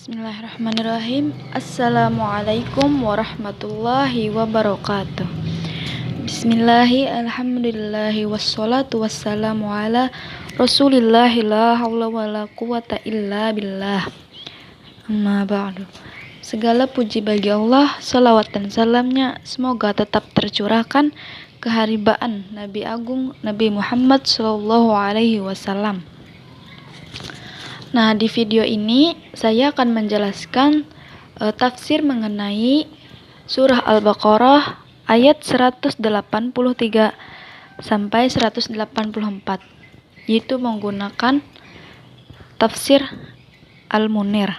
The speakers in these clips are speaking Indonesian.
Bismillahirrahmanirrahim. Assalamualaikum warahmatullahi wabarakatuh. Bismillahi alhamdulillahi wassalatu wassalamu ala rasulillahi la hawla wa la quwata illa billah. Amma ba'du. Segala puji bagi Allah, salawat dan salamnya semoga tetap tercurahkan keharibaan Nabi Agung Nabi Muhammad sallallahu alaihi wasallam. Nah, di video ini saya akan menjelaskan tafsir mengenai surah Al-Baqarah ayat 183 sampai 184, yaitu menggunakan tafsir Al-Munir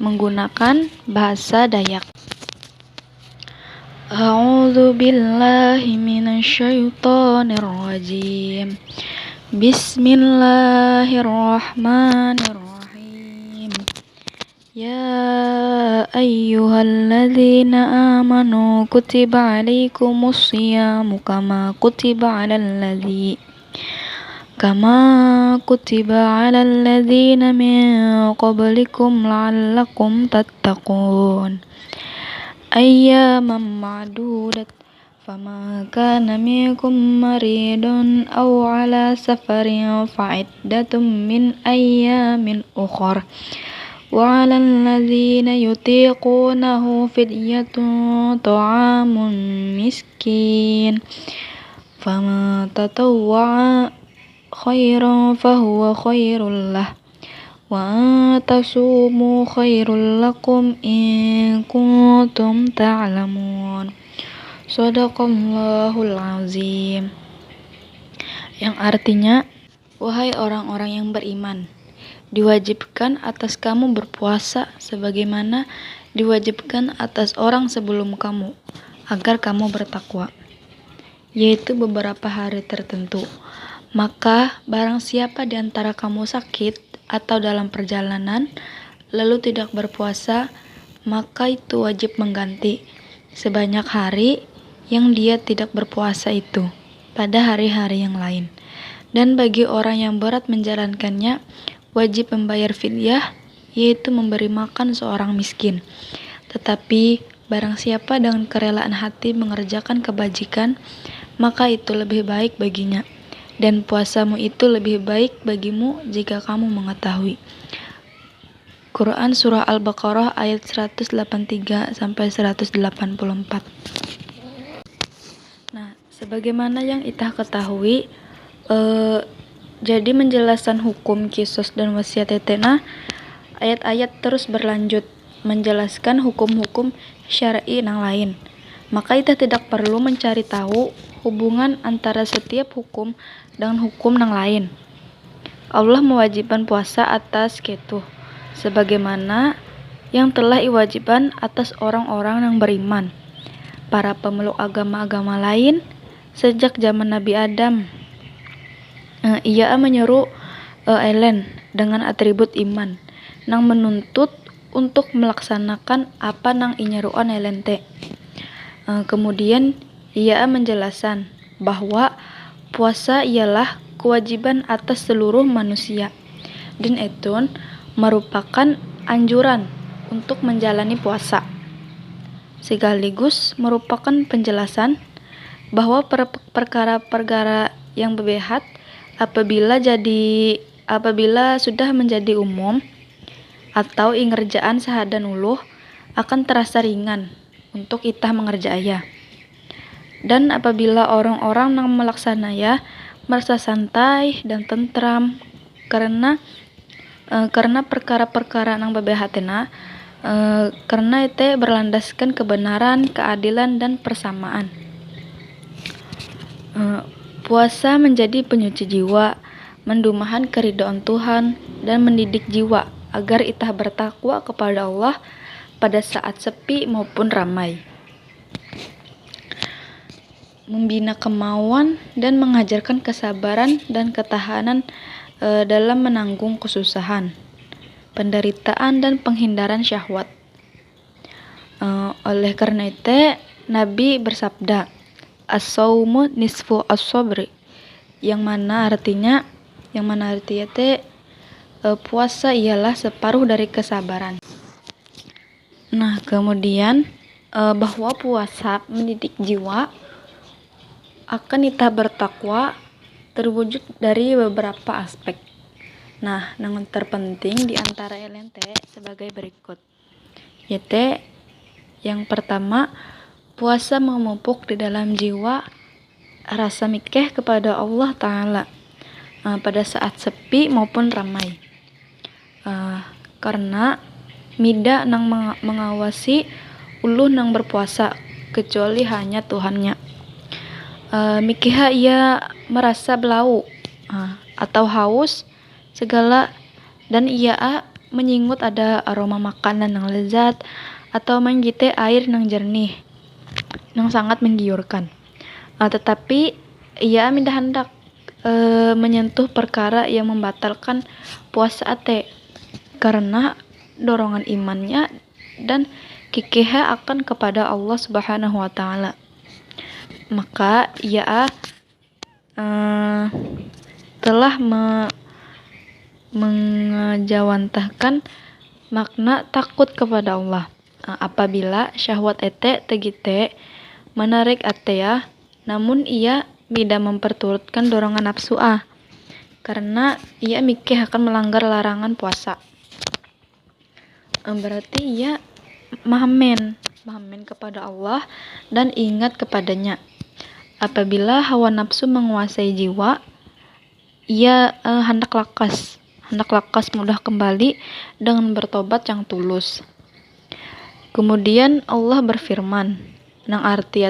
menggunakan bahasa Dayak. A'udzu billahi minasyaitonir rajim. Bismillahirrahmanirrahim. Ya ayyuhalladzina amanu kutiba alaikumus syiyamu kama kutiba alal ladzina min qablikum la'allakum tattaqun. Ayyaman ma'dudat فما كان منكم مريض أو على سفر فعدة من أيام أخر وعلى الذين يطيقونه فدية طعام مسكين فما تطوع خيرا فهو خير له وأن تصوموا خير لكم إن كنتم تعلمون. Shadaqallahul azim. Yang artinya, wahai orang-orang yang beriman, diwajibkan atas kamu berpuasa sebagaimana diwajibkan atas orang sebelum kamu, agar kamu bertakwa, yaitu beberapa hari tertentu. Maka barang siapa di antara kamu sakit atau dalam perjalanan lalu tidak berpuasa, maka itu wajib mengganti sebanyak hari yang dia tidak berpuasa itu pada hari-hari yang lain. Dan bagi orang yang berat menjalankannya, wajib membayar fidyah, yaitu memberi makan seorang miskin. Tetapi barang siapa dengan kerelaan hati mengerjakan kebajikan, maka itu lebih baik baginya, dan puasamu itu lebih baik bagimu jika kamu mengetahui. Quran Surah Al-Baqarah ayat 183 sampai 184. Nah, sebagaimana yang itah ketahui, jadi menjelaskan hukum kisos dan wasiat tetena, ayat-ayat terus berlanjut menjelaskan hukum-hukum syar'i yang lain. Maka itah tidak perlu mencari tahu hubungan antara setiap hukum dengan hukum yang lain. Allah mewajibkan puasa atas ketuh, sebagaimana yang telah diwajibkan atas orang-orang yang beriman, para pemeluk agama-agama lain sejak zaman Nabi Adam. Ia menyeru Elen dengan atribut iman, nang menuntut untuk melaksanakan apa nang inyeruan Elen te. Kemudian ia menjelaskan bahwa puasa ialah kewajiban atas seluruh manusia, dan itu merupakan anjuran untuk menjalani puasa, sekaligus merupakan penjelasan bahwa perkara-perkara yang bebehat apabila sudah menjadi umum atau ingerjaan sahadan uluh akan terasa ringan untuk itah mengerjaya. Dan apabila orang-orang yang melaksananya merasa santai dan tentram karena perkara-perkara yang bebehatena, karena itu berlandaskan kebenaran, keadilan, dan persamaan. Puasa menjadi penyuci jiwa, mendumahan keridhaan Tuhan, dan mendidik jiwa agar itah bertakwa kepada Allah pada saat sepi maupun ramai, membina kemauan dan mengajarkan kesabaran dan ketahanan dalam menanggung kesusahan, penderitaan, dan penghindaran syahwat. Oleh karena itu Nabi bersabda, as-saumu nisfu as-sabri, yang mana artinya puasa ialah separuh dari kesabaran. Nah, kemudian bahwa puasa mendidik jiwa akan kita bertakwa terwujud dari beberapa aspek. Nah, yang terpenting di antara LNT sebagai berikut. Yaitu yang pertama, puasa memupuk di dalam jiwa rasa mikeh kepada Allah Ta'ala pada saat sepi maupun ramai. Karena mida nang mengawasi uluh nang berpuasa kecuali hanya Tuhannya. Mikiha ia merasa belau atau haus segala, dan ia menyingut ada aroma makanan yang lezat atau menggite air yang jernih yang sangat menggiurkan. Tetapi ia minda hendak menyentuh perkara yang membatalkan puasa ate karena dorongan imannya dan kikeha akan kepada Allah Subhanahu wa Ta'ala. Maka ia telah mengejawantahkan makna takut kepada Allah. Apabila syahwat ete tegite menarik atea, namun ia tidak memperturutkan dorongan nafsu karena ia mikir akan melanggar larangan puasa. Berarti ia mahamen kepada Allah dan ingat kepadanya. Apabila hawa nafsu menguasai jiwa, ia hendak lakas mudah kembali dengan bertobat yang tulus. Kemudian Allah berfirman, nang arti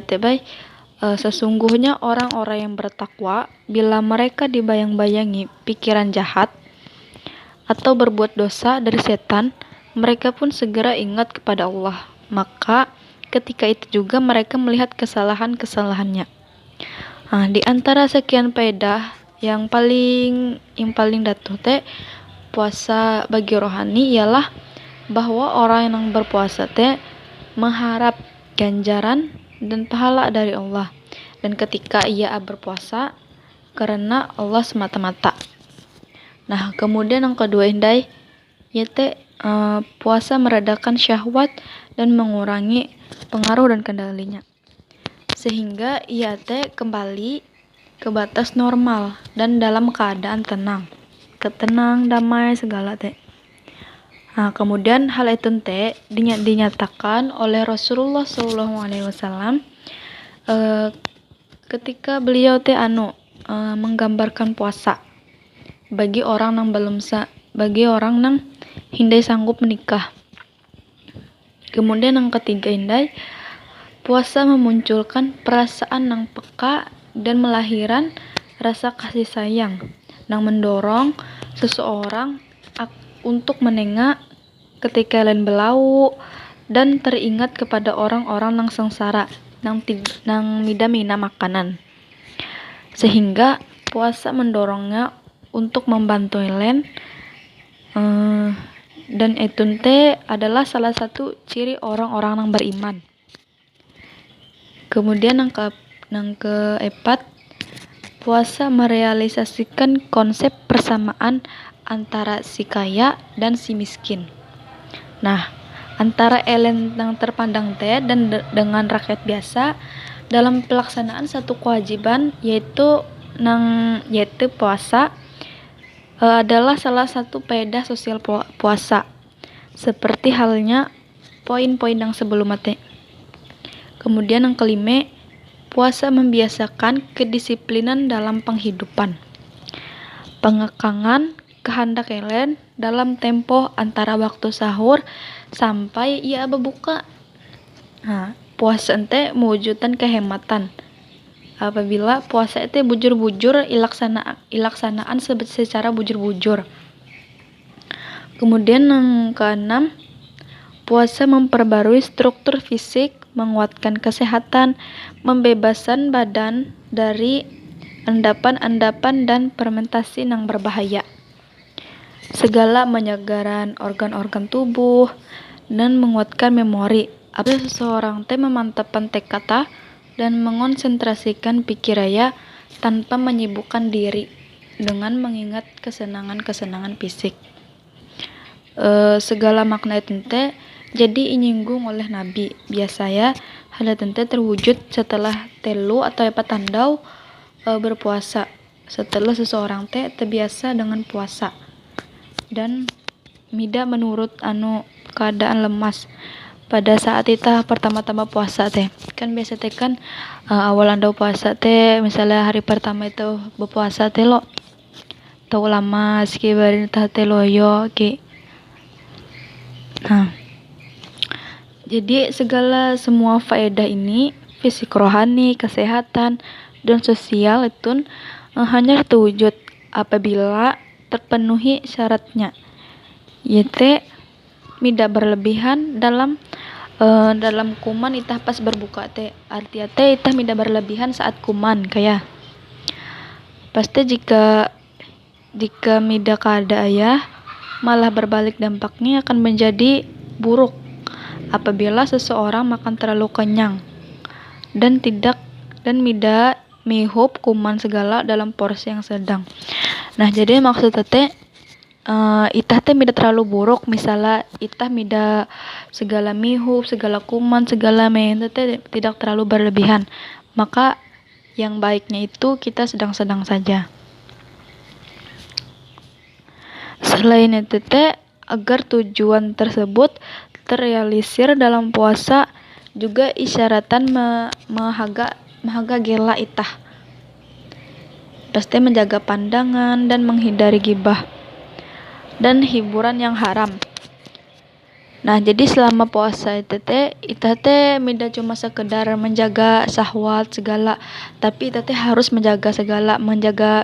sesungguhnya orang-orang yang bertakwa bila mereka dibayang-bayangi pikiran jahat atau berbuat dosa dari setan, mereka pun segera ingat kepada Allah. Maka ketika itu juga mereka melihat kesalahan-kesalahannya. Di antara sekian faedah yang paling datuh puasa bagi rohani ialah bahwa orang yang berpuasa mengharap ganjaran dan pahala dari Allah, dan ketika ia berpuasa karena Allah semata-mata. Nah, kemudian yang kedua yaitu puasa meredakan syahwat dan mengurangi pengaruh dan kendalinya, sehingga ia kembali ke batas normal dan dalam keadaan tenang, damai segala kemudian hal itu dinyatakan oleh Rasulullah SAW ketika beliau menggambarkan puasa bagi orang yang hindai sanggup menikah. Kemudian yang ketiga puasa memunculkan perasaan yang peka dan melahirkan rasa kasih sayang yang mendorong seseorang untuk menengah ketika lain belau dan teringat kepada orang-orang yang sengsara nang mida-mina makanan, sehingga puasa mendorongnya untuk membantu lain, dan itu adalah salah satu ciri orang-orang yang beriman. Kemudian yang keempat, puasa merealisasikan konsep persamaan antara si kaya dan si miskin. Nah, antara elen yang terpandang dan dengan rakyat biasa dalam pelaksanaan satu kewajiban yaitu puasa adalah salah satu faedah sosial puasa, seperti halnya poin-poin yang sebelum Kemudian yang kelima, puasa membiasakan kedisiplinan dalam penghidupan, pengekangan kehendak elen dalam tempo antara waktu sahur sampai ia berbuka. Puasa mewujudkan kehematan. Apabila puasa bujur-bujur ilaksanaan secara bujur-bujur. Kemudian yang keenam, puasa memperbarui struktur fisik, menguatkan kesehatan, membebaskan badan dari endapan-endapan dan fermentasi yang berbahaya. Segala menyegarkan organ-organ tubuh dan menguatkan memori. Apabila seseorang memantapkan tekad dan mengonsentrasikan pikirannya tanpa menyibukkan diri dengan mengingat kesenangan-kesenangan fisik. segala makna itu teh jadi inyinggung oleh Nabi. Biasanya hal itu teh terwujud setelah telu atau tandau berpuasa. Setelah seseorang teh terbiasa dengan puasa dan mida menurut keadaan lemas pada saat kita pertama-tama puasa teh. Kan biasa teh kan awal andau puasa teh misalnya hari pertama itu berpuasa teh lo tau lamas ki bari tah teh loyo ki. Jadi semua faedah ini fisik, rohani, kesehatan dan sosial itu hanya terwujud apabila terpenuhi syaratnya, yaitu tidak berlebihan dalam kuman itah pas berbuka teh. Artinya teh itah tidak berlebihan saat kuman kayak pasti jika mida kada ayah malah berbalik, dampaknya akan menjadi buruk apabila seseorang makan terlalu kenyang dan mida mihup kuman segala dalam porsi yang sedang. Nah, jadi maksud teh itah teh mida terlalu buruk, misalnya itah mida segala mihup, segala kuman, segala teh tidak terlalu berlebihan. Maka yang baiknya itu kita sedang-sedang saja. Selain itu teh agar tujuan tersebut terrealisir dalam puasa juga isyaratan mahaga gela itah. Pasti menjaga pandangan dan menghindari gibah dan hiburan yang haram. Nah, jadi selama puasa itu teh itah teh mida cuma sekedar menjaga syahwat segala, tapi itah teh harus menjaga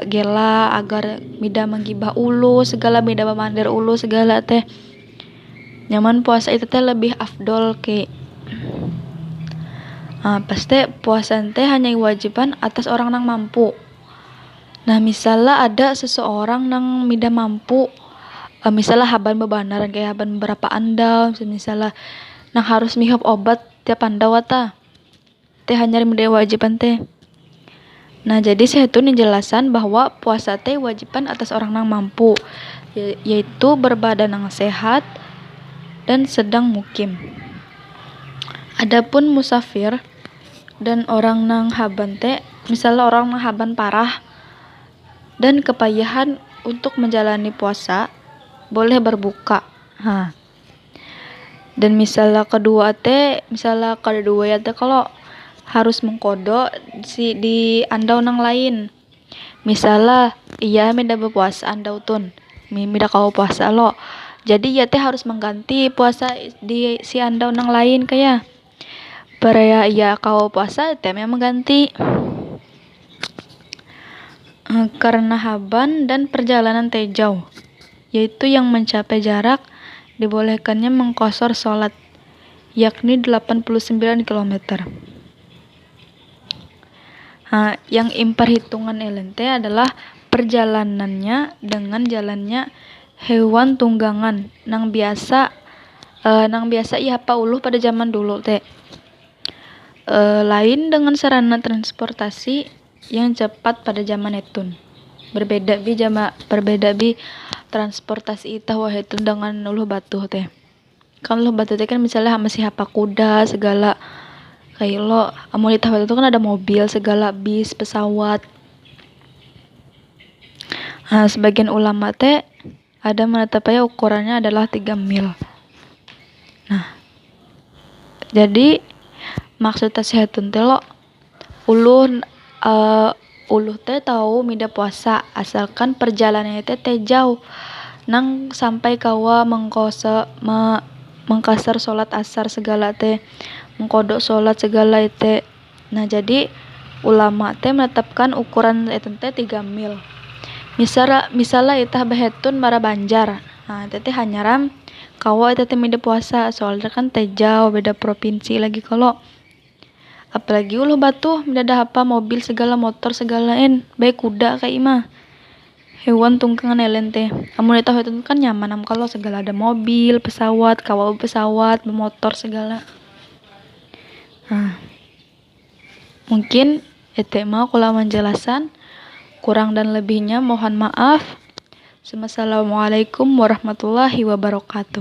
gela agar mida menggibah ulu segala, mida memandir ulu segala teh. Nyaman puasa itu teh lebih afdol ke. Pasti puasa teh hanya kewajiban atas orang nang mampu. Nah, misalnya ada seseorang nang mida mampu, misalnya haban bebanaran kayak haban berapa andau, misalnya nang harus mihop obat tiap andau teh hanya mida wajiban teh. Nah, jadi saya tuh jelasan bahwa puasa teh wajiban atas orang nang mampu, yaitu berbadan nang sehat dan sedang mukim. Adapun musafir dan orang nang haban teh, misalnya orang nang haban parah dan kepayahan untuk menjalani puasa, boleh berbuka. Dan misalnya kedua ya teh kalau harus mengkodok di andau nang lain. Misalnya iya mida berpuasa andau tun, mida kau puasa lo. Jadi ya teh harus mengganti puasa di si andau nang lain kayak peraya iya kau puasa teh memang mengganti. Karena haban dan perjalanan teh jauh, yaitu yang mencapai jarak dibolehkannya mengqashar sholat, yakni 89 km. Yang impar hitungan elente adalah perjalanannya dengan jalannya hewan tunggangan nang biasa iya uluh pada zaman dulu teh. Lain dengan sarana transportasi yang cepat pada zaman itu. Berbeda bi transportasi itah wah itu dengan uluh batuh teh. Kan uluh batuh teh kan misalnya masih hapa kuda segala kayak lo amun itah itu kan ada mobil segala, bis, pesawat. Sebagian ulama teh ada menetapkan ukurannya adalah 3 mil. Nah, jadi maksud sehatun teh lo uluh teh tahu mida puasa asalkan perjalanannya teh jauh nang sampai kawa mengkasar sholat asar segala teh, mengkodok sholat segala teh. Nah, jadi ulama teh menetapkan ukuran itu teh 3 mil. Misalnya itah behetun mara Banjar. Nah, itu teh hanyaram kawa itu teh mida puasa soalnya kan teh jauh beda provinsi lagi kalau apalagi uluh batuh mendadak apa mobil segala, motor segala baik kuda kayak imah hewan tunggangan teh. Amun eta itu kan nyaman kalau segala ada mobil, pesawat, kawal pesawat, motor segala. Mungkin mau kula menjelasan, kurang dan lebihnya mohon maaf. Assalamualaikum warahmatullahi wabarakatuh.